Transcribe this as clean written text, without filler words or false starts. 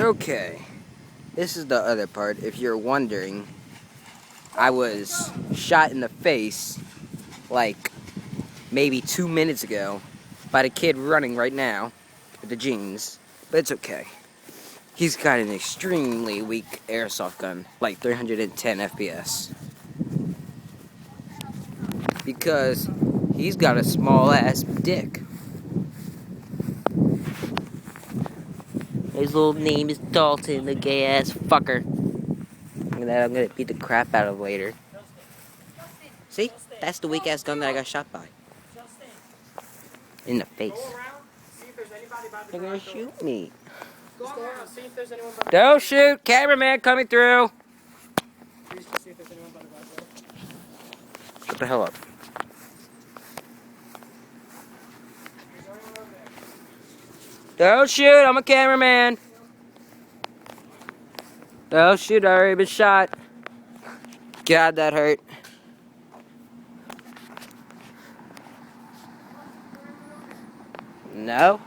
Okay, this is the other part. If you're wondering, I was shot in the face like maybe 2 minutes ago by the kid running right now with the jeans, but it's okay. He's got an extremely weak airsoft gun, like 310 FPS. Because he's got a small ass dick. His little name is Dalton, the gay ass fucker. And that I'm gonna beat the crap out of later. See? That's the weak ass gun that I got shot by. In the face. They're gonna shoot me. Don't shoot! Cameraman coming through! Shut the hell up. Don't shoot! I'm a cameraman! Don't shoot! I already been shot. God, that hurt. No.